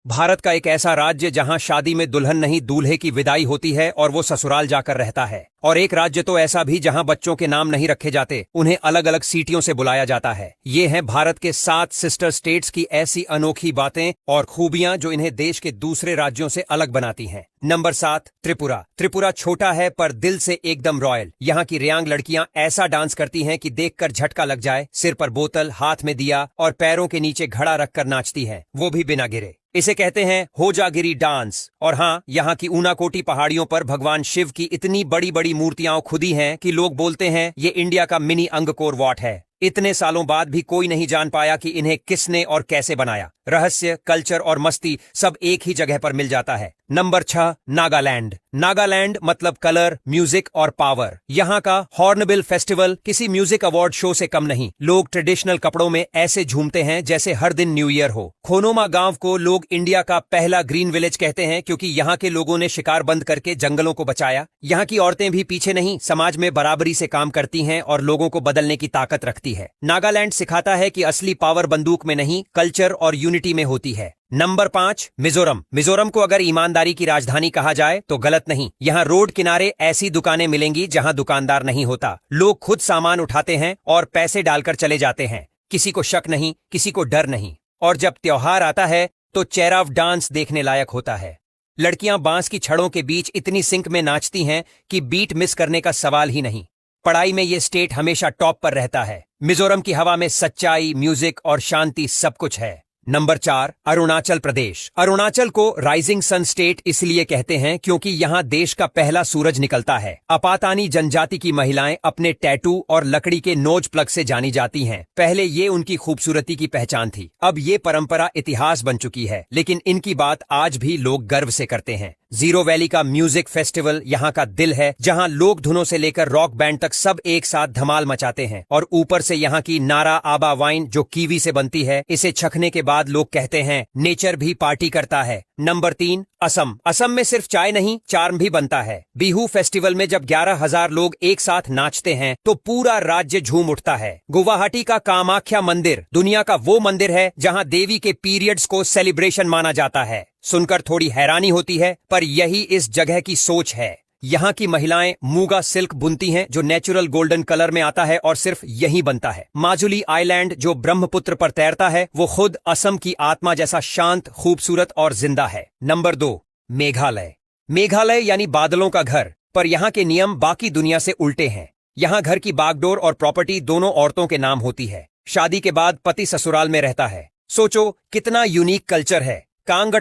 भारत का एक ऐसा राज्य जहां शादी में दुल्हन नहीं दूल्हे की विदाई होती है और वो ससुराल जाकर रहता है। और एक राज्य तो ऐसा भी जहां बच्चों के नाम नहीं रखे जाते, उन्हें अलग अलग सीटियों से बुलाया जाता है। ये हैं भारत के 7 सिस्टर स्टेट्स की ऐसी अनोखी बातें और खूबियां जो इन्हें देश के दूसरे राज्यों से अलग बनाती हैं। नंबर 7, त्रिपुरा। त्रिपुरा छोटा है पर दिल से एकदम रॉयल। यहाँ की रियांग लड़कियां ऐसा डांस करती हैं कि देखकर झटका लग जाए। सिर पर बोतल, हाथ में दिया और पैरों के नीचे घड़ा रखकर नाचती हैं, वो भी बिना गिरे। इसे कहते हैं होजागिरी डांस। और हाँ, यहाँ की ऊनाकोटी पहाड़ियों पर भगवान शिव की इतनी बड़ी बड़ी मूर्तियां खुदी हैं कि लोग बोलते हैं ये इंडिया का मिनी अंगकोर वॉट है। इतने सालों बाद भी कोई नहीं जान पाया कि इन्हें किसने और कैसे बनाया। रहस्य, कल्चर और मस्ती सब एक ही जगह पर मिल जाता है। नंबर 6, नागालैंड। नागालैंड मतलब कलर, म्यूजिक और पावर। यहाँ का हॉर्नबिल फेस्टिवल किसी म्यूजिक अवार्ड शो से कम नहीं। लोग ट्रेडिशनल कपड़ों में ऐसे झूमते हैं जैसे हर दिन न्यू ईयर हो। खोनोमा गांव को लोग इंडिया का पहला ग्रीन विलेज कहते हैं क्योंकि यहाँ के लोगों ने शिकार बंद करके जंगलों को बचाया। यहाँ की औरतें भी पीछे नहीं, समाज में बराबरी से काम करती हैं और लोगों को बदलने की ताकत रखती है। नागालैंड सिखाता है कि असली पावर बंदूक में नहीं, कल्चर और यूनिटी में होती है। नंबर 5, मिजोरम। मिजोरम को अगर ईमानदारी की राजधानी कहा जाए तो गलत नहीं। यहाँ रोड किनारे ऐसी दुकानें मिलेंगी जहाँ दुकानदार नहीं होता। लोग खुद सामान उठाते हैं और पैसे डालकर चले जाते हैं। किसी को शक नहीं, किसी को डर नहीं। और जब त्योहार आता है तो चेराव डांस देखने लायक होता है। लड़कियां बांस की छड़ों के बीच इतनी सिंक में नाचती हैं कि बीट मिस करने का सवाल ही नहीं। पढ़ाई में ये स्टेट हमेशा टॉप पर रहता है। मिजोरम की हवा में सच्चाई, म्यूजिक और शांति सब कुछ है। नंबर 4, अरुणाचल प्रदेश। अरुणाचल को राइजिंग सन स्टेट इसलिए कहते हैं क्योंकि यहाँ देश का पहला सूरज निकलता है। अपातानी जनजाति की महिलाएं अपने टैटू और लकड़ी के नोज प्लग से जानी जाती हैं। पहले ये उनकी खूबसूरती की पहचान थी, अब ये परंपरा इतिहास बन चुकी है। लेकिन इनकी बात आज भी लोग गर्व से करते हैं। जीरो वैली का म्यूजिक फेस्टिवल यहाँ का दिल है, जहाँ लोक धुनों से लेकर रॉक बैंड तक सब एक साथ धमाल मचाते हैं। और ऊपर से यहाँ की नारा आबा वाइन जो कीवी से बनती है, इसे चखने के बाद लोग कहते हैं नेचर भी पार्टी करता है। नंबर 3, असम। असम में सिर्फ चाय नहीं, चार्म भी बनता है। बिहू फेस्टिवल में जब 11,000 लोग एक साथ नाचते हैं तो पूरा राज्य झूम उठता है। गुवाहाटी का कामाख्या मंदिर दुनिया का वो मंदिर है जहां देवी के पीरियड्स को सेलिब्रेशन माना जाता है। सुनकर थोड़ी हैरानी होती है, पर यही इस जगह की सोच है। यहाँ की महिलाएं मूगा सिल्क बुनती हैं जो नेचुरल गोल्डन कलर में आता है और सिर्फ यहीं बनता है। माजुली आइलैंड जो ब्रह्मपुत्र पर तैरता है, वो खुद असम की आत्मा जैसा शांत, खूबसूरत और जिंदा है। नंबर 2, मेघालय। मेघालय यानी बादलों का घर, पर यहाँ के नियम बाकी दुनिया से उल्टे हैं। यहाँ घर की बागडोर और प्रॉपर्टी दोनों औरतों के नाम होती है। शादी के बाद पति ससुराल में रहता है। सोचो कितना यूनिक कल्चर है। कांगट